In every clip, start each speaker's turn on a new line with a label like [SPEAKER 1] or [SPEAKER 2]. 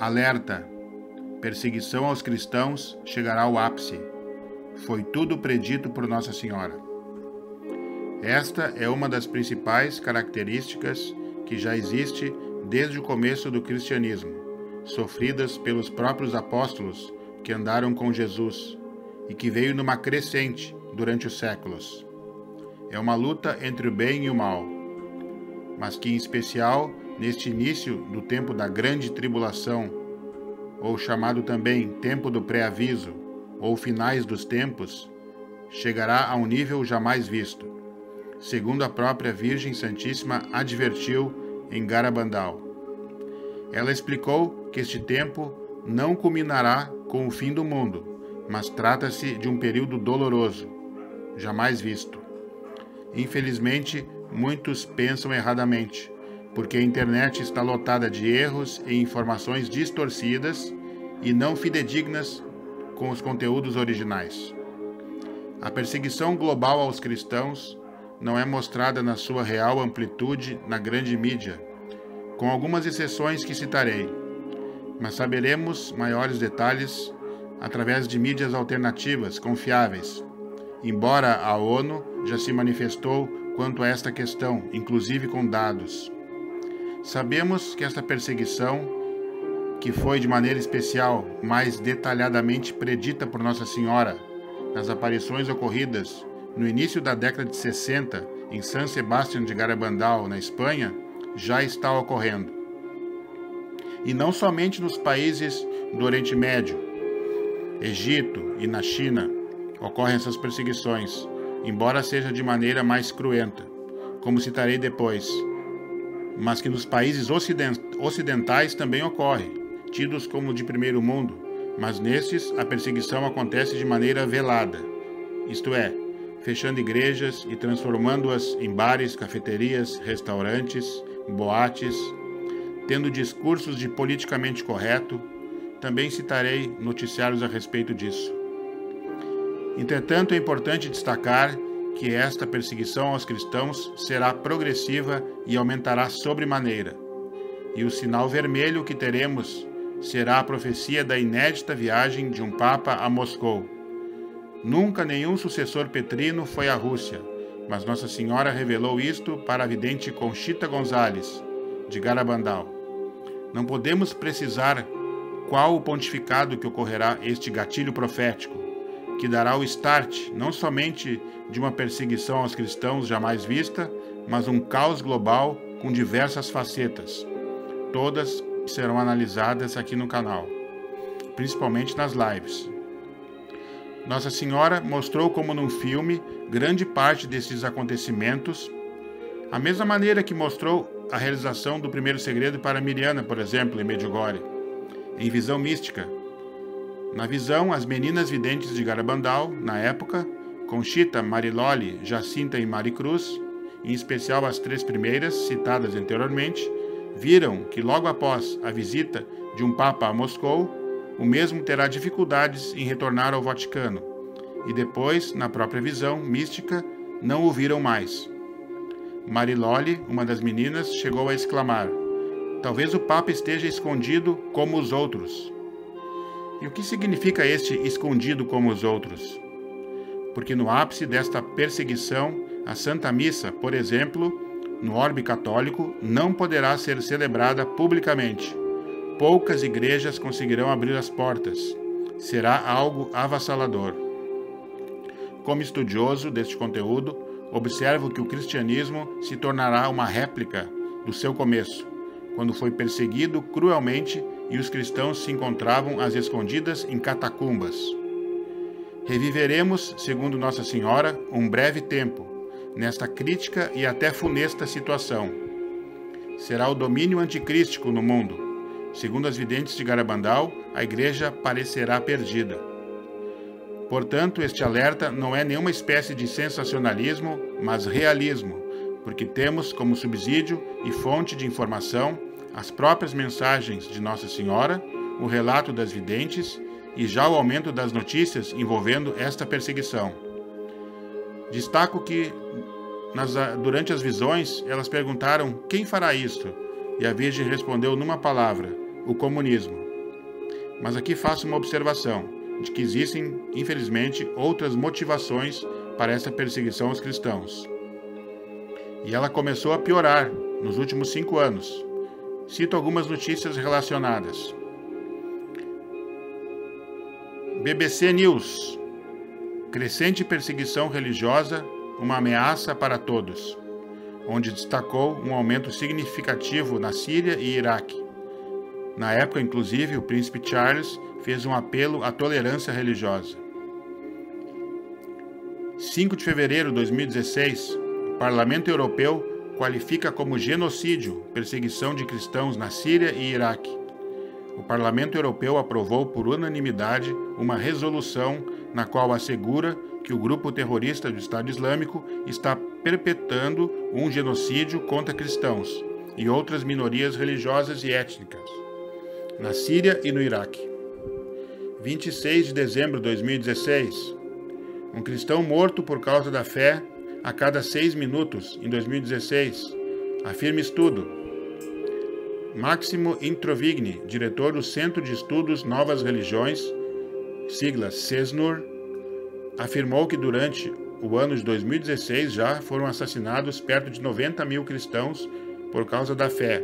[SPEAKER 1] Alerta! Perseguição aos cristãos chegará ao ápice. Foi tudo predito por Nossa Senhora. Esta é uma das principais características que já existe desde o começo do cristianismo, sofridas pelos próprios apóstolos que andaram com Jesus e que veio numa crescente durante os séculos. É uma luta entre o bem e o mal, mas que, em especial, neste início do tempo da grande tribulação, ou chamado também tempo do pré-aviso, ou finais dos tempos, chegará a um nível jamais visto, segundo a própria Virgem Santíssima advertiu em Garabandal. Ela explicou que este tempo não culminará com o fim do mundo, mas trata-se de um período doloroso, jamais visto. Infelizmente, muitos pensam erradamente, porque a internet está lotada de erros e informações distorcidas e não fidedignas com os conteúdos originais. A perseguição global aos cristãos não é mostrada na sua real amplitude na grande mídia, com algumas exceções que citarei, mas saberemos maiores detalhes através de mídias alternativas confiáveis, embora a ONU já se manifestou quanto a esta questão, inclusive com dados. Sabemos que esta perseguição, que foi de maneira especial mais detalhadamente predita por Nossa Senhora nas aparições ocorridas no início da década de 60 em San Sebastián de Garabandal, na Espanha, já está ocorrendo. E não somente nos países do Oriente Médio, Egito e na China, ocorrem essas perseguições, embora seja de maneira mais cruenta, como citarei depois, mas que nos países ocidentais também ocorre, tidos como de primeiro mundo, mas nestes a perseguição acontece de maneira velada, isto é, fechando igrejas e transformando-as em bares, cafeterias, restaurantes, boates, tendo discursos de politicamente correto. Também citarei noticiários a respeito disso. Entretanto, é importante destacar que esta perseguição aos cristãos será progressiva e aumentará sobremaneira. E o sinal vermelho que teremos será a profecia da inédita viagem de um Papa a Moscou. Nunca nenhum sucessor petrino foi à Rússia, mas Nossa Senhora revelou isto para a vidente Conchita Gonzalez, de Garabandal. Não podemos precisar qual o pontificado que ocorrerá este gatilho profético, que dará o start não somente de uma perseguição aos cristãos jamais vista, mas um caos global com diversas facetas, todas serão analisadas aqui no canal, principalmente nas lives. Nossa Senhora mostrou como num filme grande parte desses acontecimentos, a mesma maneira que mostrou a realização do primeiro segredo para Miriana, por exemplo, em Medjugorje, em visão mística. Na visão, as meninas videntes de Garabandal, na época, Conchita, Mariloli, Jacinta e Maricruz, em especial as três primeiras, citadas anteriormente, viram que logo após a visita de um Papa a Moscou, o mesmo terá dificuldades em retornar ao Vaticano, e depois, na própria visão mística, não o viram mais. Mariloli, uma das meninas, chegou a exclamar: "Talvez o Papa esteja escondido como os outros." E o que significa este escondido como os outros? Porque no ápice desta perseguição, a Santa Missa, por exemplo, no orbe católico, não poderá ser celebrada publicamente. Poucas igrejas conseguirão abrir as portas. Será algo avassalador. Como estudioso deste conteúdo, observo que o cristianismo se tornará uma réplica do seu começo, quando foi perseguido cruelmente e os cristãos se encontravam às escondidas em catacumbas. Reviveremos, segundo Nossa Senhora, um breve tempo, nesta crítica e até funesta situação. Será o domínio anticrístico no mundo. Segundo as videntes de Garabandal, a Igreja parecerá perdida. Portanto, este alerta não é nenhuma espécie de sensacionalismo, mas realismo, porque temos como subsídio e fonte de informação as próprias mensagens de Nossa Senhora, o relato das videntes e já o aumento das notícias envolvendo esta perseguição. Destaco que, durante as visões, elas perguntaram quem fará isto, e a Virgem respondeu numa palavra: o comunismo. Mas aqui faço uma observação de que existem, infelizmente, outras motivações para essa perseguição aos cristãos. E ela começou a piorar nos últimos 5 anos. Cito algumas notícias relacionadas. BBC News. Crescente perseguição religiosa, uma ameaça para todos, onde destacou um aumento significativo na Síria e Iraque. Na época, inclusive, o príncipe Charles fez um apelo à tolerância religiosa. 5 de fevereiro de 2016, o Parlamento Europeu qualifica como genocídio perseguição de cristãos na Síria e Iraque. O Parlamento Europeu aprovou por unanimidade uma resolução na qual assegura que o grupo terrorista do Estado Islâmico está perpetrando um genocídio contra cristãos e outras minorias religiosas e étnicas, na Síria e no Iraque. 26 de dezembro de 2016, um cristão morto por causa da fé a cada 6 minutos em 2016, afirma estudo. Máximo Introvigni, diretor do Centro de Estudos Novas Religiões, sigla CESNUR, afirmou que durante o ano de 2016 já foram assassinados perto de 90 mil cristãos por causa da fé,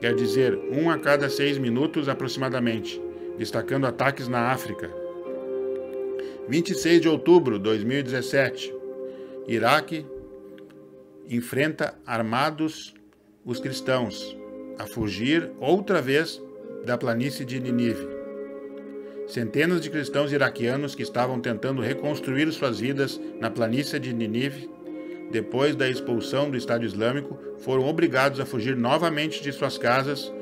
[SPEAKER 1] quer dizer, 1 a cada 6 minutos aproximadamente, destacando ataques na África. 26 de outubro de 2017, Iraque enfrenta armados os cristãos a fugir outra vez da planície de Nínive. Centenas de cristãos iraquianos que estavam tentando reconstruir suas vidas na planície de Nínive, depois da expulsão do Estado Islâmico, foram obrigados a fugir novamente de suas casas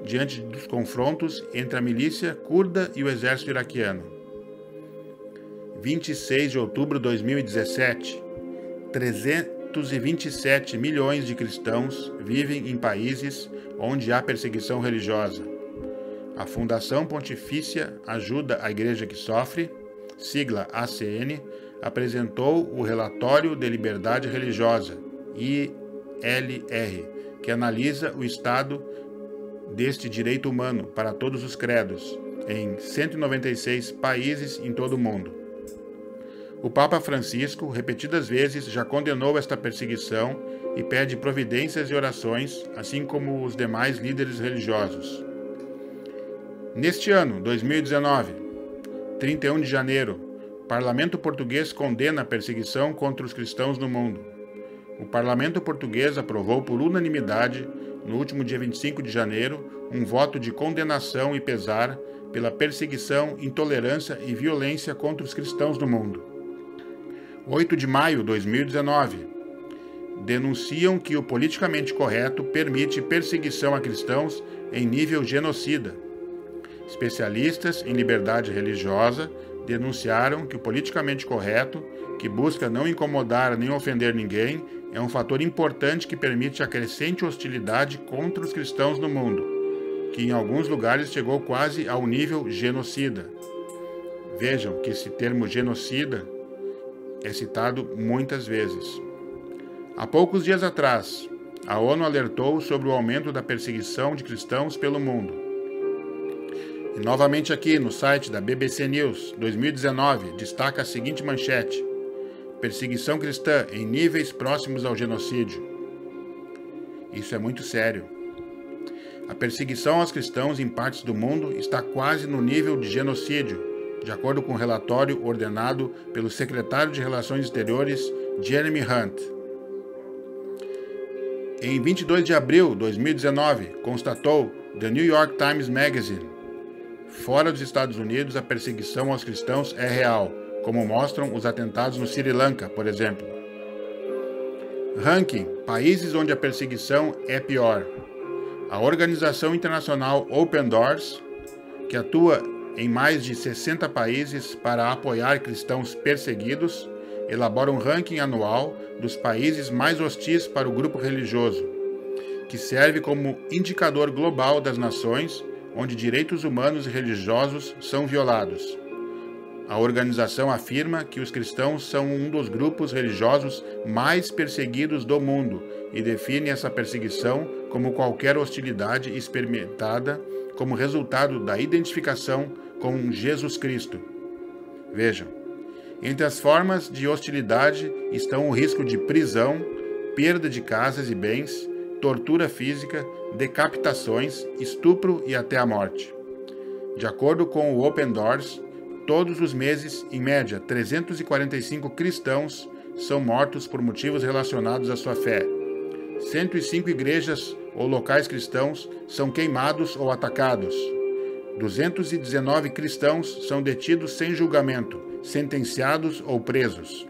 [SPEAKER 1] diante dos confrontos entre a milícia curda e o exército iraquiano. 26 de outubro de 2017, 327 milhões de cristãos vivem em países onde há perseguição religiosa. A Fundação Pontifícia Ajuda a Igreja que Sofre, sigla ACN, apresentou o Relatório de Liberdade Religiosa, ILR, que analisa o estado deste direito humano para todos os credos, em 196 países em todo o mundo. O Papa Francisco, repetidas vezes, já condenou esta perseguição e pede providências e orações, assim como os demais líderes religiosos. Neste ano, 2019, 31 de janeiro, o Parlamento Português condena a perseguição contra os cristãos no mundo. O Parlamento Português aprovou por unanimidade, no último dia 25 de janeiro, um voto de condenação e pesar pela perseguição, intolerância e violência contra os cristãos no mundo. 8 de maio de 2019, denunciam que o politicamente correto permite perseguição a cristãos em nível genocida. Especialistas em liberdade religiosa denunciaram que o politicamente correto, que busca não incomodar nem ofender ninguém, é um fator importante que permite a crescente hostilidade contra os cristãos no mundo, que em alguns lugares chegou quase ao nível genocida. Vejam que esse termo genocida é citado muitas vezes. Há poucos dias atrás, a ONU alertou sobre o aumento da perseguição de cristãos pelo mundo. E novamente aqui no site da BBC News 2019 destaca a seguinte manchete: perseguição cristã em níveis próximos ao genocídio. Isso é muito sério. A perseguição aos cristãos em partes do mundo está quase no nível de genocídio, de acordo com um relatório ordenado pelo secretário de Relações Exteriores, Jeremy Hunt. Em 22 de abril de 2019, constatou The New York Times Magazine: fora dos Estados Unidos, a perseguição aos cristãos é real, como mostram os atentados no Sri Lanka, por exemplo. Ranking: países onde a perseguição é pior. A organização internacional Open Doors, que atua em mais de 60 países para apoiar cristãos perseguidos, elabora um ranking anual dos países mais hostis para o grupo religioso, que serve como indicador global das nações onde direitos humanos e religiosos são violados. A organização afirma que os cristãos são um dos grupos religiosos mais perseguidos do mundo e define essa perseguição como qualquer hostilidade experimentada como resultado da identificação com Jesus Cristo. Vejam, entre as formas de hostilidade estão o risco de prisão, perda de casas e bens, tortura física, decapitações, estupro e até a morte. De acordo com o Open Doors, todos os meses, em média, 345 cristãos são mortos por motivos relacionados à sua fé. 105 igrejas ou locais cristãos são queimados ou atacados. 219 cristãos são detidos sem julgamento, sentenciados ou presos.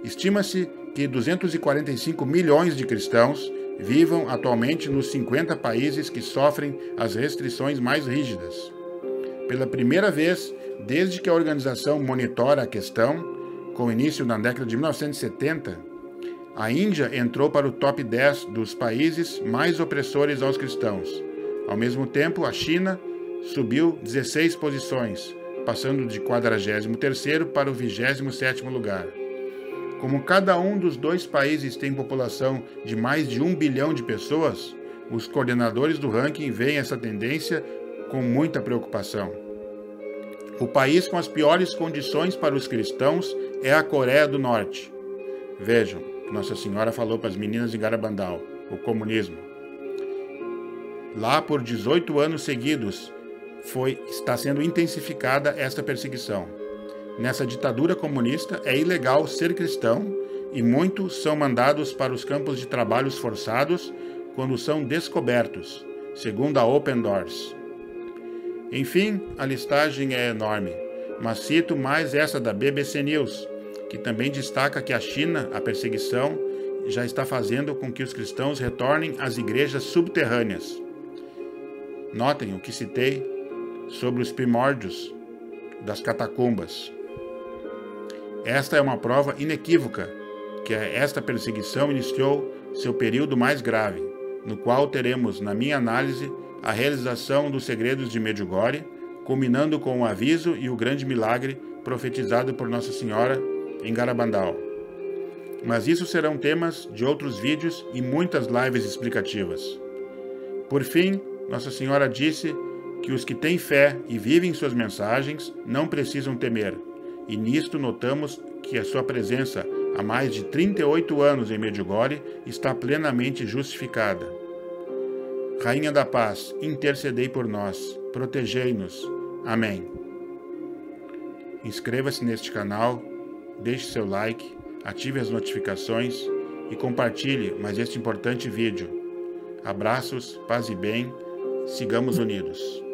[SPEAKER 1] Estima-se que 245 milhões de cristãos vivam atualmente nos 50 países que sofrem as restrições mais rígidas. Pela primeira vez, desde que a organização monitora a questão, com início na década de 1970, a Índia entrou para o top 10 dos países mais opressores aos cristãos. Ao mesmo tempo, a China subiu 16 posições, passando de 43º para o 27º lugar. Como cada um dos dois países tem população de mais de 1 bilhão de pessoas, os coordenadores do ranking veem essa tendência com muita preocupação. O país com as piores condições para os cristãos é a Coreia do Norte. Vejam, Nossa Senhora falou para as meninas de Garabandal, o comunismo. Lá, por 18 anos seguidos, está sendo intensificada esta perseguição. Nessa ditadura comunista, é ilegal ser cristão e muitos são mandados para os campos de trabalhos forçados quando são descobertos, segundo a Open Doors. Enfim, a listagem é enorme, mas cito mais essa da BBC News, que também destaca que a China, a perseguição, já está fazendo com que os cristãos retornem às igrejas subterrâneas. Notem o que citei sobre os primórdios das catacumbas. Esta é uma prova inequívoca que esta perseguição iniciou seu período mais grave, no qual teremos, na minha análise, a realização dos segredos de Medjugorje, culminando com o aviso e o grande milagre profetizado por Nossa Senhora em Garabandal. Mas isso serão temas de outros vídeos e muitas lives explicativas. Por fim, Nossa Senhora disse que os que têm fé e vivem suas mensagens não precisam temer, e nisto notamos que a sua presença há mais de 38 anos em Medjugorje está plenamente justificada. Rainha da Paz, intercedei por nós, protegei-nos. Amém. Inscreva-se neste canal, deixe seu like, ative as notificações e compartilhe mais este importante vídeo. Abraços, paz e bem, sigamos unidos.